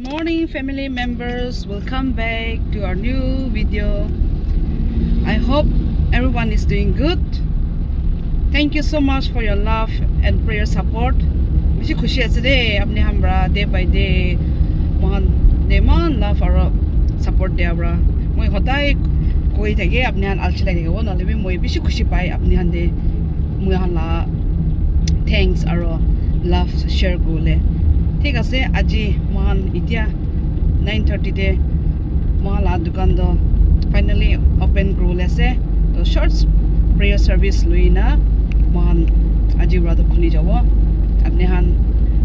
Morning family members, welcome back to our new video. I hope everyone is doing good. Thank you so much for your love and prayer support. Bishi khushi ase de apne hamra day by day man love our support de abra moi hodai koi thage apne han alchi lage go nale bi moi bishi khushi pai apne han de moi han la thanks aro love share gole ঠিক আছে আজি মহান ইতিয়া 9:30 তে মহালা দোকান দ finally open করলে আছে তো শর্টস প্রেয়ার সার্ভিস লইনা মহান আজি রাত খুলি যাব আপনি হান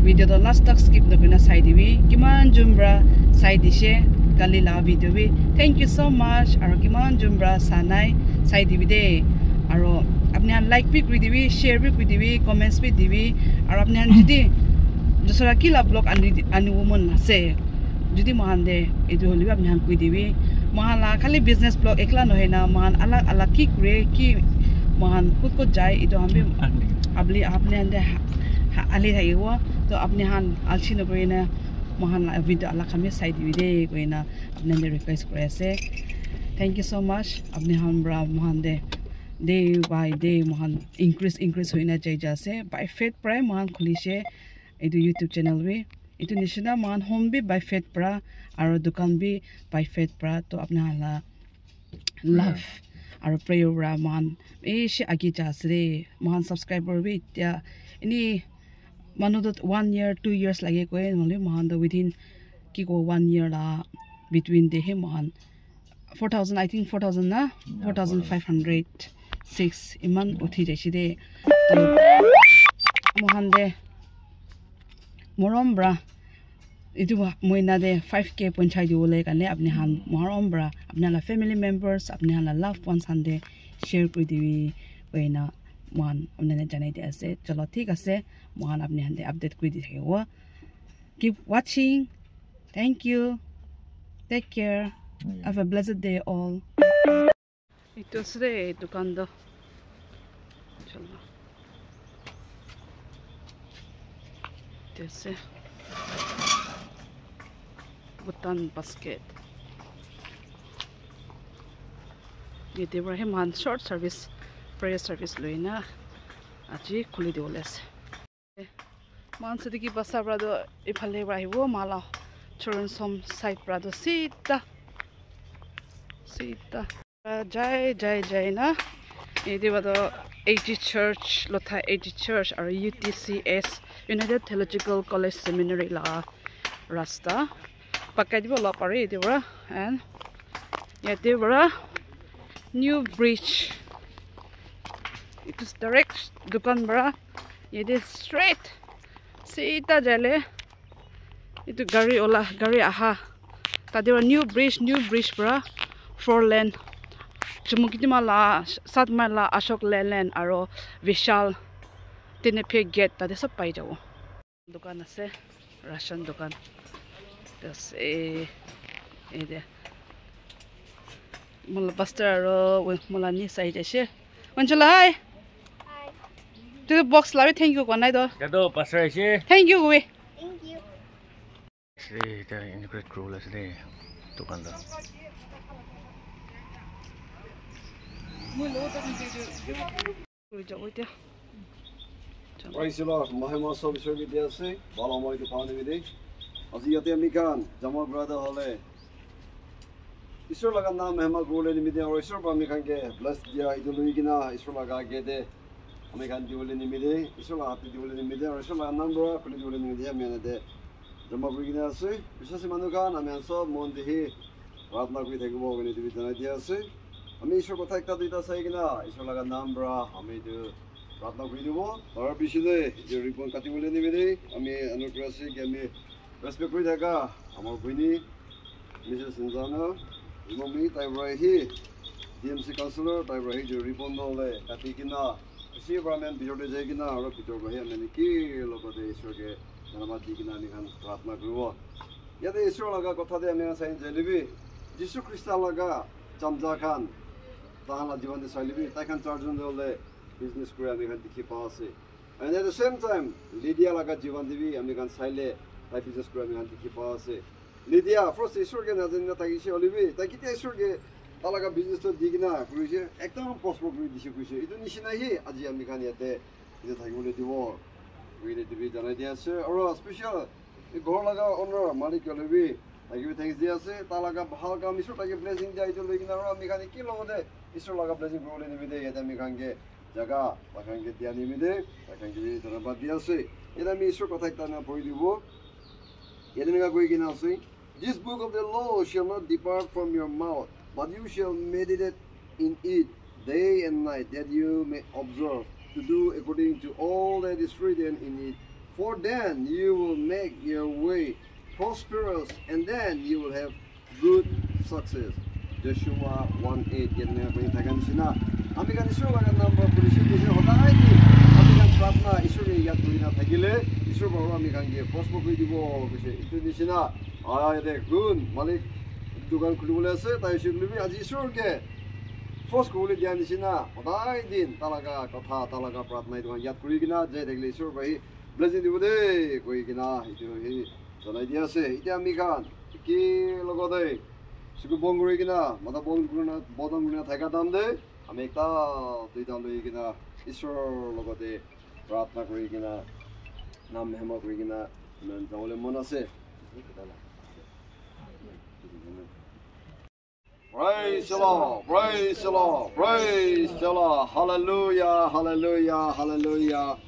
ভিডিও তো লাস্ট তক স্কিপ নকৰিনা চাই দিবি কিমান জুমৰা চাই দিছে কালি লা ভিডিও বি থ্যাংক ইউ সো মাচ আৰু কিমান জুমৰা সানাই চাই দিবি দে আৰু আপনি হান লাইক বি কৰি দিবি শেয়াৰ বি কৰি দিবি কমেন্টস বি দিবি আৰু আপনি হান যদি दूसरा किला ब्लॉग आनी वुमन से जुदी महान दे एदु होलिबा अपने कोई दिबी महान ला खाली बिजनेस ब्लॉग एकला नहे ना महान अलग अलग की करे की महान खुद को जाए इदो हम अबली आपने अंदे आली थाइयो तो अपने हान आलसी न करेना महान वीडियो अलग हमें साइड दिबी दे कोइना अपने ने रिक्वेस्ट करे से थैंक यू सो मच अपने हान ब्रा महान दे डे बाय डे महान इंक्रीज होइना जाय जासे बाय फेट प्राय महान खुली से itu YouTube channel bi itu nishina man home bi by Faith pra aro dukan bi by Faith pra to apna hala love aro prayer ra man she agi jasre man subscriber bi tia ini manu dot 1 year 2 years lage ko only man the within ki go 1 year la between the him man 4000 I think 4000 na 4506 iman uthi jaisi de to mohan de morom bra itu moina de 5k ponchai diole kane apne han morom bra apna la family members apne han la loved ones han de share koi dibi koina man apne ne janai de ase chalo thik ase mohan apne han de update koi di thego keep watching thank you take care have a blessed day all itu sre dukan do chalo जैसे Bhutan basket ये देवर है मान short service prayer service लोइना আজি खुली देवलेस मान से की बसा ब्रादो इफाले ribo माला चरण some side ब्रादो Sita जय जय जय ना ये देवदो 80 church lotha 80 church or UTCS United Theological College Seminary la rasta pakai dibo la pare dibra and yeah dibra new bridge it is direct dukan bra it is straight sita jale itu gari aha tadira new bridge bra 4 lane Chumukiti la 7 mile la Ashok Leyland aro Vishal Tinepe gate tade sab pai jabo dukan ase ration dukan tas e de mul pastor aro mulani side ase manjula hi to box lawe thank you konai do kado pastor ase thank you we thank you se ta integrate rule ase de dukan da Praise the Lord. Mahima Sobisho Vidyase, Balamoy to Panavide, Aziate Mikan, Jamal brother Hole. Isolagana Mahima Gole Limide or Isorbamikange, blessed Dia Idolugina, Isolaga Gede, American Duel in the Mide, Isola Happy Duel in the Mide, or Isola number, Kuliduel in the Mianade, Jamal Briginase, Visasimanukan, Amanso, Mondehi, Ratna with a go when it with an idea. আমি ঈশ্বর কথা একটা দুইটা চাই কিনা ঈশ্বর লাগা নাম ব্রা আমি প্রার্থনা করে দেবো তার পিছনে যে রিপন কাটি বলে নিবি দেই আমি অনুগ্রহী কি আমি রেসপেক্ট করে থাকা আমার বইনি মিসেস সিনজানা মমি তাই রাহি ডিএমসি কাউন্সিলর তাই রাহি যে রিপন হলে কাটি কিনা সি ব্রাহ্মণ ভিতরে যাই কিনা আর ভিতর গহি আমি কি লগতে ঈশ্বরকে ধন্যবাদ দি কিনা আমি প্রার্থনা করব ইয়াতে ঈশ্বর লাগা কথা দে আমি চাই জানিবি যীশু খ্রিস্ট লাগা জামজা খান তাহালা জীবন de salibi takan charjon dole business kore ami kan dikhi pa ase and at the same time Lydia laga Jiban dibi ami kan saile tai business kore ami kan dikhi pa ase Lydia, first issue ke na jin na tagi she olibi. Ta kiti issue ke talaga business to digina kuise ekdam prosper kuri dise kuise. Itu nishina hi aji ami kan yate itu thagi bole dibo. We need to be janai dia se or special ghor laga owner malik olibi. Tagi thanks dia se talaga bhal kam issue tagi blessing dia itu legina ro ami kan ki logode issue laga blessing bole ni bide yate ami kan ke jaga bakan ke dia ni bide bakan ke dhanabad dia se. Ida mi issue kotha ekta na poi dibo. Yadinga koi kina se this book of the law shall not depart from your mouth, but you shall meditate in it day and night, that you may observe to do according to all that is written in it. For then you will make your way prosperous, and then you will have good success. Joshua 1:8. Yadinga koi thagan sina. Ami kan isu laga number polisi polisi hodai ni. Ami kan pratna isu ni yat tuina thagile. Isu baru ami kan ge prosper koi dibo kise. Itu ni sina. Ah, ini gun malik dukan kulubule se, tapi sih aji sur ke first kulubule dia di sini, pada din talaga kata talaga pratna itu kan yat kuli kina, jadi degli sur bayi blessing di bude, koi kina itu hi, jadi dia se, itu amikan, ki logo deh, suku bongkuri kina, mata bongkurna, bodong kurna thayka dam deh, amikta tu dam deh kina, isur logo deh, pratna kuri kina, nam hema kuri kina, men jawle mona se. Praise the Lord, praise the Lord, praise the Lord, hallelujah, hallelujah, hallelujah.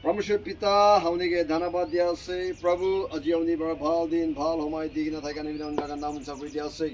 Pramashwar Pita, हमने के धन्यवाद दिया से प्रभु अजीवनी बड़ा भाल दिन भाल हमारे दिखना था क्या नहीं मिलने का नाम सब दिया से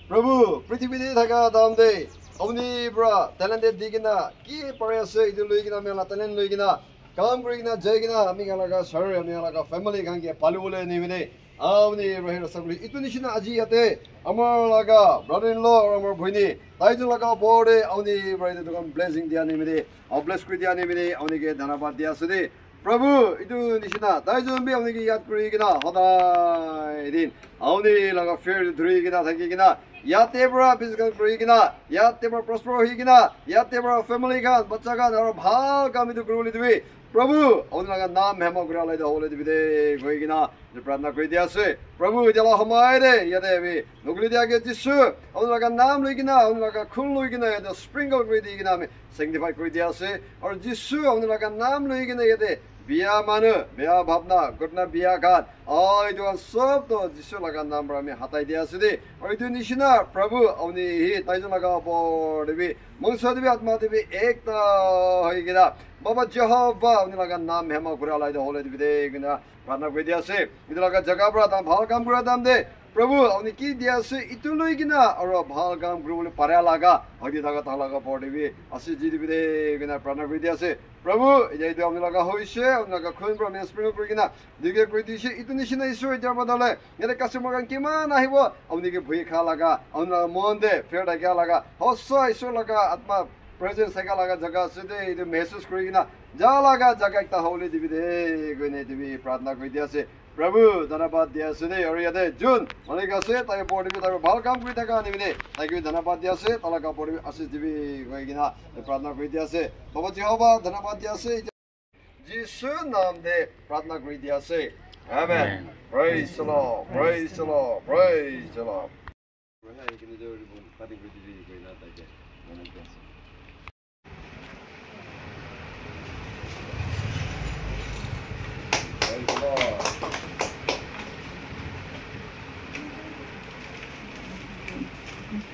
प्रभु पृथ्वी दे था क्या दाम दे हमने बड़ा टैलेंट दिखना की पढ़े से इधर लोग ना मेरा टैलेंट लोग ना काम करेगा जाएगा हमें क्या लगा शहर हमें लगा फैमिली का क्या पालू बोले नहीं मिले Amni Rahira Sabri, Itunishina Ajiate, Amar Laga, brother in law, Amar Buni, Taiju Laga Bode, only ready to come blessing the anime, or bless with the anime, only get Dhanabad Diasade. Prabhu, Itunishina, Taiju be only Yat Kurigina, Hoda Din, only Laga Fair Drigina, Takina, Yatebra, Physical Kurigina, Yatebra Prospero Higina, Yatebra Family Gun, Batsagan, or how come to grow it away. प्रभु उनका नाम है मगरा ले होले दिबे कोई ना जो प्रार्थना कर दिया से प्रभु जला हमारे यदे भी नुगली दिया के जिसु उनका नाम लेकिना उनका खून लेकिना ये जो स्प्रिंकल कर दिया में सैंक्टिफाई कर दिया से और जिसु उनका नाम लेकिना यदे बिया मानो बिया भावना घटना बिया घाट और ये जो सब तो जिसु लगा नाम पर हमें हटाई दिया से दे और ये निशिना प्रभु उन्हें ही ताइजो लगा पर दिबे मंगसा दिबे आत्मा दिबे एक ता है किना बाबा जहावा उन्हें लगा नाम है मगरा ले होले दिबे किना प्रार्थना कर दिया से इधर लगा जगह पर आता भाल काम कर दाम दे प्रभु उन्हें की दिया से इतने ही किना और भाल काम ग्रुप ले पारे लगा अभी तक ताला का पौड़े भी अस्सी जी दिबे किना प्रार्थना कर दिया से प्रभु ये तो उन्हें लगा हो इसे उन्हें लगा खून पर मैं स्प्रिंग पर किना दिखे कोई दिशे इतनी सी नहीं सोच जब बदले ये कस्टमर का किमा नहीं वो उन्हें के भूख खा लगा उन्हें मन दे फिर क्या लगा हौसला इसे लगा आत्मा प्रेजेंस है क्या लगा जगह से दे इधर महसूस करेगी ना जा लगा जगह एक ताहौले दिबे दे कोई नहीं दिबे प्रार्थना कर दिया से प्रभु धन्यवाद दिया से और ये दे जून माने का से ताकि पौड़ी में ताकि बाल काम कोई तक नहीं मिले ताकि धन्यवाद दिया से ताला का पौड़ी में आशीष दिबे कोई की ना प्रार्थना कर दिया से बाबा जी हवा धन्यवाद दिया से जिसु नाम दे प्रार्थना कर दिया से आमेन praise the Lord praise the Lord praise the Lord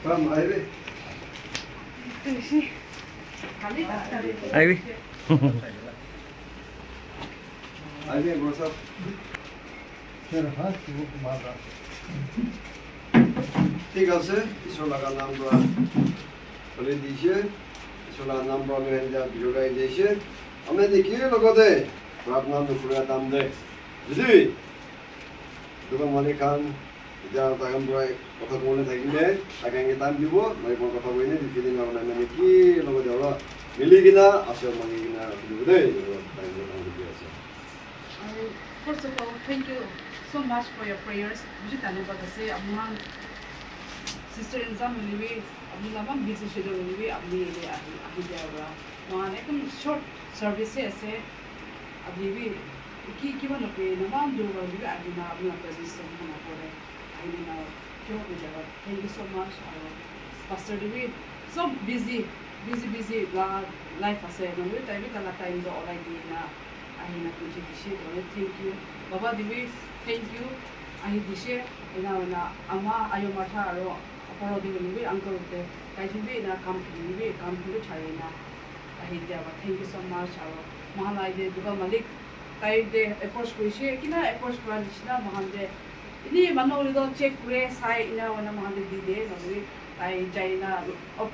Come, Ivy. Ivy. Ivy, what's up? ठीक है सर, इसवाला का नाम बड़ा बोले दीजिए, इसवाला नाम बड़ा में जा बिजोगाई दीजिए, हमने देखिए लोगों दे, प्रार्थना में पूरा दाम दे, जी, दुकान वाले खान जहाँ ताकम बड़ा कथा बोलने था कि मैं ताकंगे ताम दिवो, मैं कौन कथा बोलने दिखने में अपना मैंने की लोगों दे वाला मिली कि ना, आशा मांगी कि ना दिवो दे, First of all, thank you so much for your prayers. मुझे धन्यवाद से अम्मा sister exam लिवी अभी लम्बा busy schedule लिवी अभी ले अभी जाएगा वहाँ एकदम short service है ऐसे अभी भी कि बना पे नवाम जो लिवी अभी ना अभी ना presence होना पड़े job with you. Thank you so much. Pastor David, so busy life ase. No, we time do all idea na. Ahina kunci dishe. Thank you, Baba David. Thank you. Ahi dishe. Ina ama ayo matha aro. Aparo di ni uncle de. Kai jibi na kam chari na. Ahi dia. Thank you so much. Aro mahalai de duga malik. Tai de approach kuishe. Kina approach kuan disna mahande. Ini manoli do check kure sai ina wana mahande di de. No, tai jaina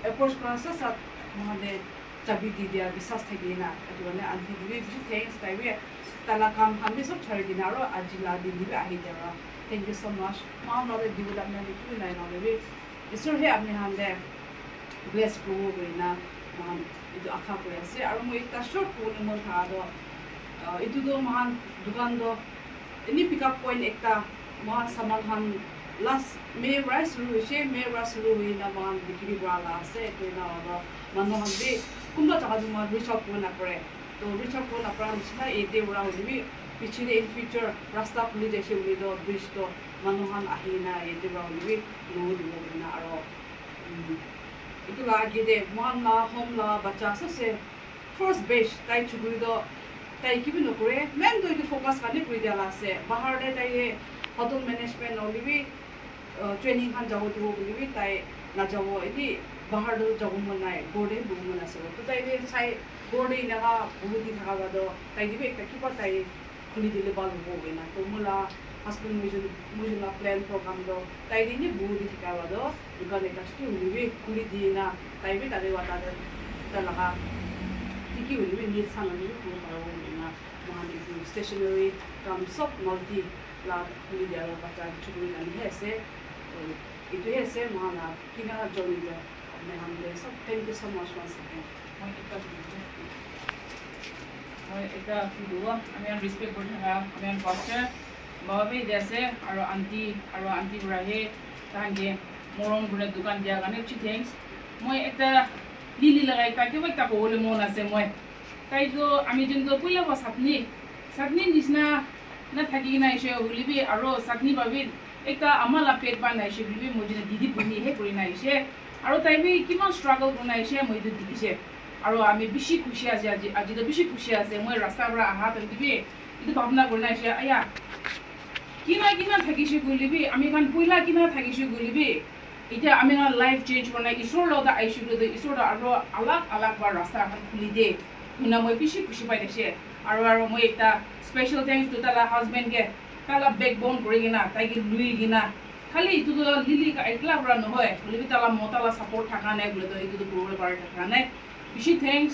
approach kuan sa mahande chabi di dia bisas thagi na. Atu wana anti di bishi thanks tai we tala kam hande sob chari di na ro ajila di di ahi dia. Thank you so much. Ma nore development ki nai no we. Isur he apne hande bless ko na man itu akha kure ase aro mo ekta short ko ni mon tha do itu do man dukan do ini pick up point ekta ma saman han last May rice ru na man bikri wala ase to na do mano han be kumba ta du ma reach out ko na kore to reach out ko na pra na e de ura ni pichine in future rasta puli de she uli do bridge to mano han ahina e de ura ni no du na aro itu lagi de man la home la bacha se first base tai chugui do tai ki bino kore men do itu focus kali kuri dia la se bahar de tai hotel management olivi training han jawo tu olivi tai na jawo ini bahar do jawo manai bode bu mana se to tai de sai bode ina ga buti thaga ga do tai di ekta ki pa tai khuli dile bal bo na to mula husband mujun na plan program do tai di ni buti thaga ga do dukan ekta stu olivi khuli di na tai bi tare wa ta la ha ki olivi ni sana ni ko paro na mahani stationery kam sop multi la khuli dia la bacha chugui na ni hese itu hese mahana kina joni da मैं हमले सब thank you so much once again मैं इतना दुआ हमें respect करते हैं हमें pastor बाबे जैसे और आंटी रहे तांगे मोरम गुने दुकान दिया गाने अच्छी thanks मैं इतना लीली लगाई ताकि वो इतना बोले मोना से मैं ताई तो अमी जिन तो पुला वो साथनी निस्ना न थकी ना इसे हुली भी और साथनी बाबी इतना अमला पेट बांध ना इसे हुली भी मुझे दीदी बुनी है पूरी ना इसे আৰু তাই বি কিমান স্ট্ৰাগল বনাইছে মই এইটো দেখিছে আৰু আমি বেছি খুশি আছে আজি তো বেছি খুশি আছে মই ৰাস্তাৰ পৰা আহা তাই দিবি এইটো ভাবনা বনাইছে আয়া কিনা থাকিছে গলিবি আমি কান পইলা কিনা থাকিছে গলিবি এতিয়া আমি লাইফ চেঞ্জ বনাই ঈশ্বৰ লগত আইছো তো ঈশ্বৰ আৰু আলাক বা ৰাস্তা এখন খুলি দে শুনা মই বেছি খুশি পাইছে আৰু মই এটা স্পেশাল থ্যাঙ্কস টু তালা হাজবেন্ড কে তালা বেকবোন কৰি কিনা তাইকে লুই কিনা খালি ইটো তো লিলি একলা বড় নহয় লিলি তালা মতালা সাপোর্ট থাকা নাই বলে তো ইটো তো পুরো পারে থাকা নাই বেশি থ্যাঙ্কস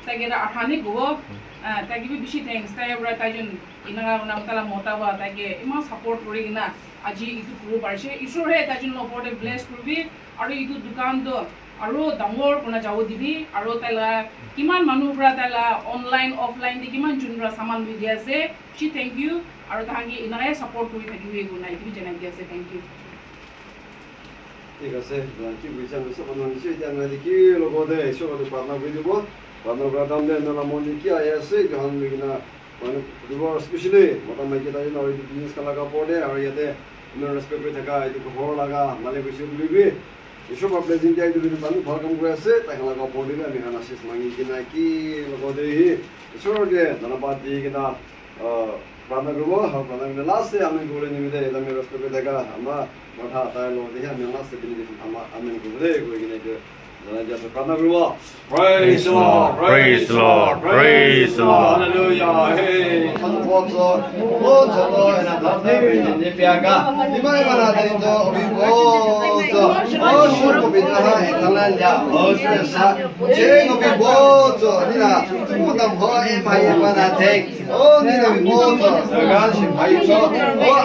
তাকে আঠানে গো তাকে বেশি থ্যাঙ্কস তাই বড় তাইজন ইনা নাম তালা মতাবা তাকে ইমান সাপোর্ট কৰি কিনা আজি ইটো পুৰো পাৰছে ঈশ্বৰে তাইজন ওপৰতে ব্লেস কৰবি আৰু ইটো দোকান তো আৰু ডাঙৰ কোনা যাব দিবি আৰু তাইলা কিমান মানুহ পৰা তাইলা অনলাইন অফলাইন দি কিমান জুনৰা সামান লৈ দি আছে বেশি থ্যাংক ইউ আৰু তাহাঁকি ইনাৰে সাপোৰ্ট কৰি থাকিবি গুনা ইটো জনাই দি আছে থ্যাংক ইউ ঠিক আছে কি বুঝা বুঝা কোন নিশ্চয় এতিয়া আমি দেখি লগতে এসবতে প্রার্থনা কৰি দিব প্ৰাৰ্থনা কৰা দামে নলা মন্দিৰ কি আই আছে গহন বিনা মানে দিব স্পেশালি মতা মাইকে তাই নৰি বিজনেস কলা কা পড়ে আৰু ইয়াতে ইমান ৰেসপেক্ট কৰি থাকা এইটো ঘৰ লাগা মানে বেছি বুলিবি এসব আপনি জিন্দা এইটো মানুহ ভাল কাম কৰি আছে তাই লাগা পড়ে আমি আশীষ মাগি কিনা কি লগতে ঈশ্বৰকে ধন্যবাদ দি কিনা প্রার্থনা করবো প্রার্থনা করে লাস্টে আমি বলে নিমিতে আমি রেসপেক্ট করে দেখা আমরা মাথা তাই লো দেখি আমি লাস্টে বেনিফিট আমি করে কই কিনা যে জানা যাচ্ছে প্রার্থনা করবো praise the lord praise the lord praise the lord hallelujah hey 선포서 모처럼 나 답답해 니피아가 이마이마나 데도 오비보서 어쇼고 비나하 에탈란야 어스사 제고 비보서 니나 모다 거에 바이바나 테 니나 비보서 간신 바이서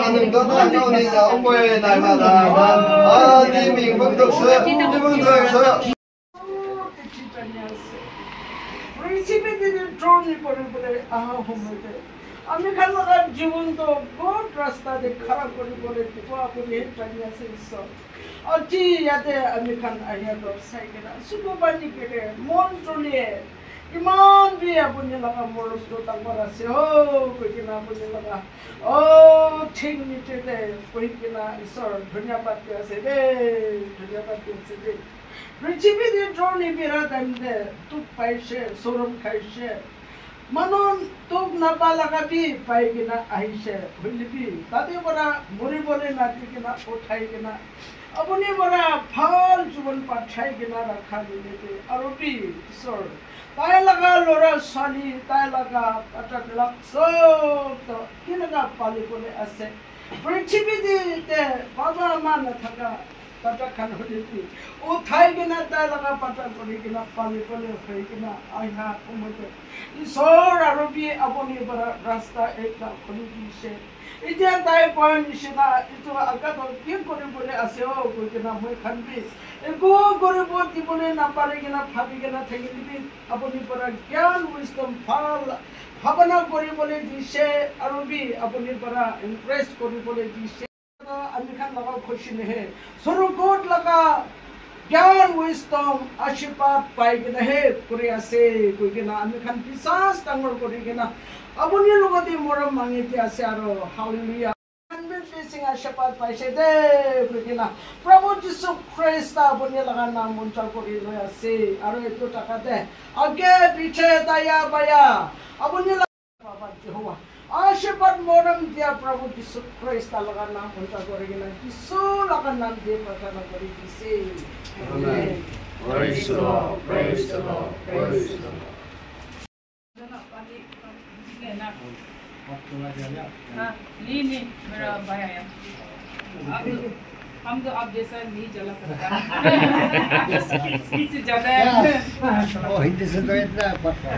아는 것도 아니오니다 오고에 날마다 아디밍 복덕스 이분들서 আমি খালার জীবন তো বহুত রাস্তা দিয়ে খারাপ করে পুরাপুরি টানি আছে ঈশ্বর অতি ইয়াতে আমি খান আহিয়া সাইকেল শুভ বানি কেটে মন চলিয়ে Iman dia punya laga moros do tangwara se ho koi kina punya laga o thing ni chete koi kina isor dhanyabad dia se de পৃথিবী দিয়ে জর্নি বিরা দামদে তুক পাইছে সরম খাইছে মানুন তুক নাপা লাগাবি পাই কিনা আহিছে হইলিবি তাতে বরা মরিবলে নাতি কিনা উঠাই কিনা আপুনি বৰা ভাল জীৱন পাঠাই কিনা ৰাখা দিলে আৰু বি ঈশ্বৰ তাই লগা ল'ৰা ছোৱালী তাই লগা পাতাবিলাক চব কেনেকুৱা পালিবলৈ আছে পৃথিৱীতে বাবা মা নাথাকা পাতা খান হলিবি উঠাই কিনা তাই লগা পাতা কৰি কিনা পালিবলৈ হৈ কিনা আহা সময়তে ঈশ্বৰ আৰু বি আপুনি বৰা ৰাস্তা একটা খুলি দিছে এতিয়া তাই কোৱাৰ নিচিনা এইটো আগাত কি কৰিবলৈ আছে কৈ কিনা মই খানবি একো কৰিব দিবলৈ নাপাৰে কিনা ভাবি কিনা থাকিবি আপুনি পৰা জ্ঞান উইষ্টম ভাল ভাৱনা কৰিবলৈ দিছে আৰু বি আপুনি পৰা ইমপ্ৰেছ কৰিবলৈ দিছে আমি খান লগাও খুচি নেহে স্বৰ্গত লগা জ্ঞান উইষ্টম আশীৰ্বাদ পাই কিনাহে কৰি আছে কৈ কিনা আমি খান বিশ্বাস ডাঙৰ কৰি কিনা আপুনি লগতে মৰম মাঙি দি আছে আৰু হালেলুয়া blessing আশীৰ্বাদ পাইছে দে কৈ কিনা প্ৰভু যীশু খ্ৰীষ্ট আপুনি লগা নাম মন্ত্ৰ কৰি লৈ আছে আৰু এইটো টাকা দে আগে পিছে দায়া বায়া আপুনি বাবা যহোৱা আশীৰ্বাদ মৰম দিয়া প্ৰভু যীশু খ্ৰীষ্ট লগা নাম মন্ত্ৰ কৰি কিনা যীশু লগা নাম দিয়ে প্ৰাৰ্থনা কৰি দিছে আমেন Praise the Lord, praise the Lord, praise the Lord. नहीं मेरा भाई आया अब हम तो अब जैसा नहीं चला सकता स्पीड से ज्यादा है हिंदी से तो इतना पता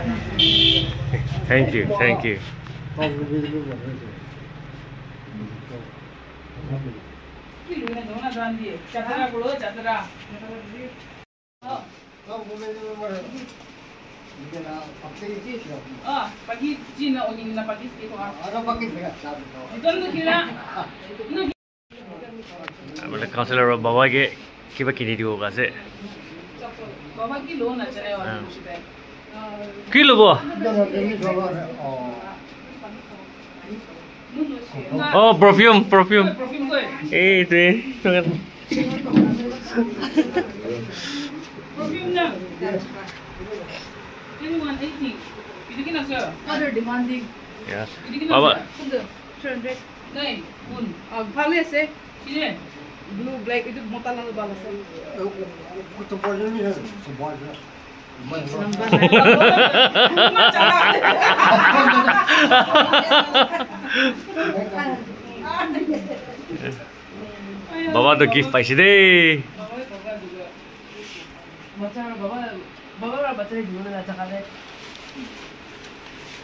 Thank you, thank you. किलोने दोना जान दिए चतरा बोलो Chatra pagi Cina oni na pagi itu Ada pakai enggak? itu tu kira Boleh counselor bawa ke kiba kini dia kasi. bawa kilo na cere orang mesti deh Kilo bo. Oh, perfume. perfume tu Itu. perfume na ini 180 itu kena sah Other demanding. Ya. itu kena Bawa. Sudah 300. नहीं उन Value আছে sini blue black itu motor lalu balas. Kutu boleh ni, semua je. Bawa tu gift paisi deh. Baca baba baca dulu lah cakap deh.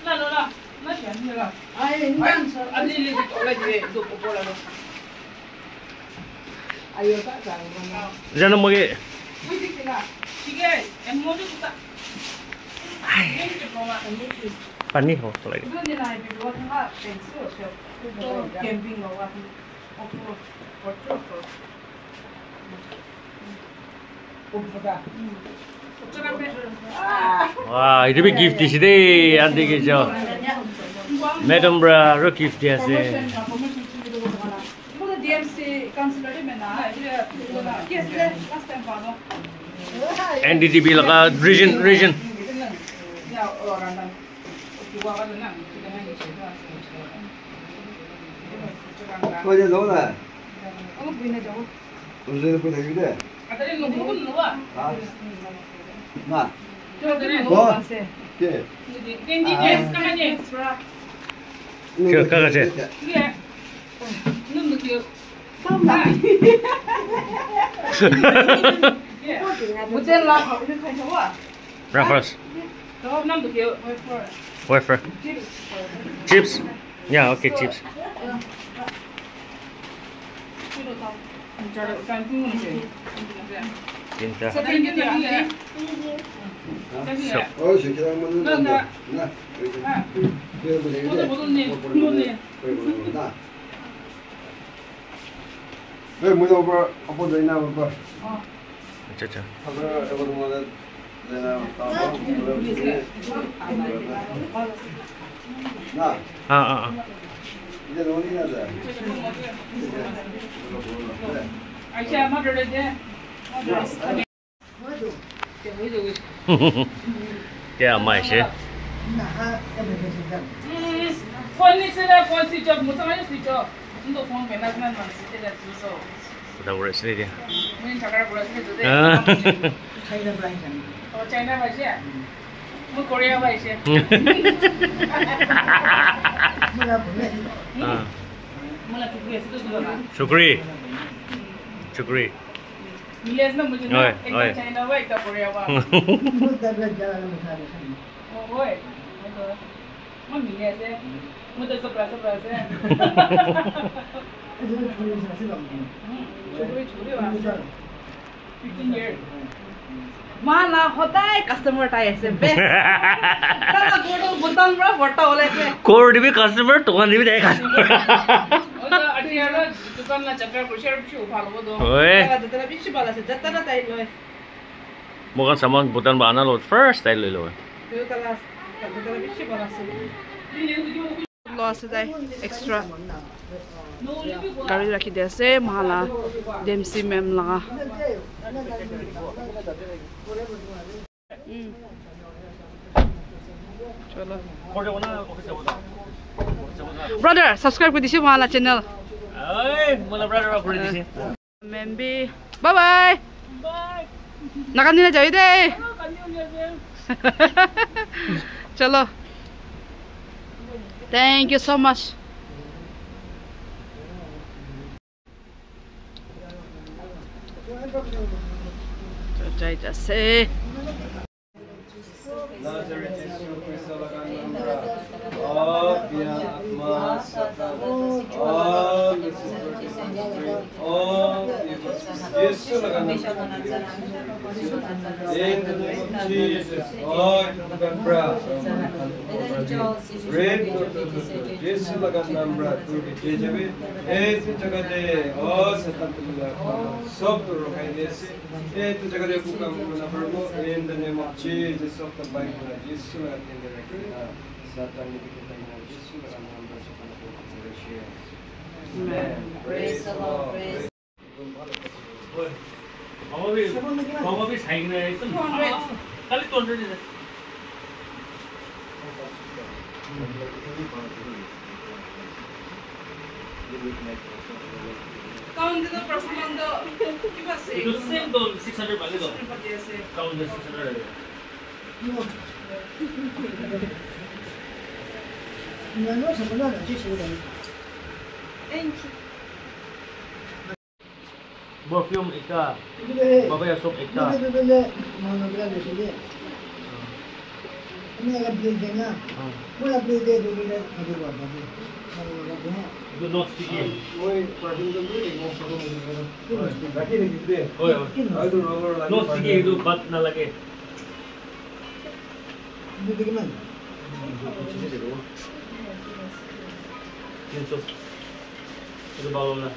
lah nak ni lah Ay, enggak. ada ni tu oleh je tu pola tu Ayo tak jangan. Jangan mau ke. Wih kena tiga emosi kita ini cuma Pani ho, kalau itu. Itu ni lah ibu buat apa? Pensel siap. Itu camping bawa. Oke. Foto. udah Wah, itu be gift isi deh, anti kejo. Madam bra, ro gift dia sih. Itu DMC counselor mana? Yes, last time bawa. NDTV laka region. ya orang dan dua kan nang dengan ini 어제 너네 Kamu punya jauh. 무슨 거 되게 돼? ada yang nunggu nunggu 나 Coba dulu Wah. masih. 게. ini dia sekarang ni Kakak sih. dia nunggu dia Macam lah, ini kan jauh. Raffles, kau nunggu dia wafer, chips. Ya, oke chips. cara kampung ni Cinta. sekarang dia dia So, 어, 시키다 먹는 거. 나. 그래 뭐 되게 돼. 나. 왜 무슨 거 아빠도 있나 봐. caca. 하고 이거 뭐는 나 이제 논이 나자. 아이샤 마르르 돼. Kaya mai shi. 폰이 쓰라 폰 스위치 오프 못 하면 스위치 오프. 진도 폰 맨날 그만 쓰게 돼서. Da wuri shi ne. 우린 자갈 보라 쓰게 돼. 차이나 바시야. 뭐 코리아 바시야. 몰라 그게 쓰도록. Shukri. Shukri. 밀레스 나 무슨 나 차이나 와 있다 코리아 와. 오이. 뭐 밀레스. 뭐도 서프라이즈. छोरी वाला 15 years माला होता है customer type से best तला गोडो बुतन bro photo होले के Core भी customer दुकान भी देखा. ओ तो अटियाला दुकान ला चक्कर पुशर छु फालो दो ओए. तला जतरा बिच बाला से जतरा ताई लो Mukhang saman butan ba ana lo first style lo. तो तला जतरा बिच बाला से लॉस है एक्स्ट्रा गाड़ी रखी दे से माला डेमसी मैम लगा चलो ब्रदर सब्सक्राइब कर दीजिए माला channel Mula brother aku di sini. Ma'am भी बाय बाय नकानी ना जाइए दे चलो thank you so much Jai say in the name of Jesus of the Bible, Jesus Amen. Praise the Lord. Praise. Mama भी साइन है तो खाली 200 दे. Count the performance do Itu same do 600 balik do. Count the 600. Perfume ikka. Baba ya soap ikka. Do not sticky. No sticky itu bat na lagi. Kinso. Itu balon na.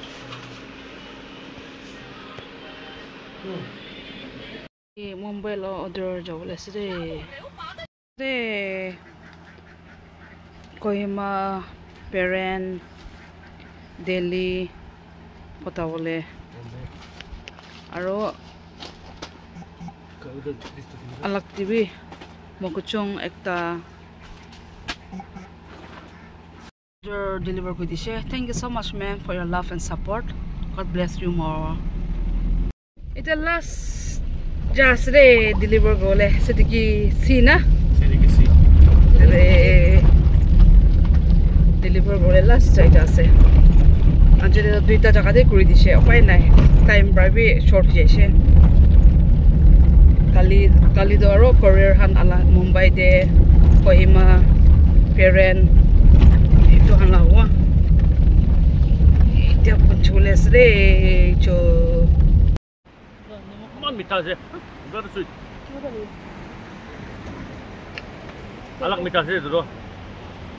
Mumbai lo order jawle se de Kohima Peren Delhi kota bole aro alag TV mokuchong ekta order deliver koi dise. Thank you so much ma'am for your love and support. God bless you more. Ita last just re deliver gole sediki si na Sedikit sih. re deliver gole last jaga ase ajere duita jaga de kuri dise upai nai time bribe short jese kali doro courier han ala Mumbai de Kohima Peren itu han la wa itu punchules re cho Come on, mita sih. Got the sweet. Alak mita sih itu doh.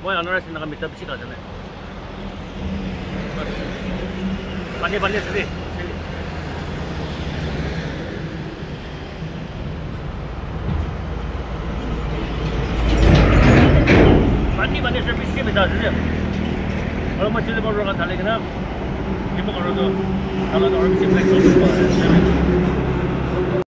Mau yang orang sih nak mita bisi kasih nih. Pandai sih. বেছি মিঠা আছে অলপমান chilli powder ঢালি কিনে নিমখ আৰু তালত আৰু বেছি ফ্লেক্স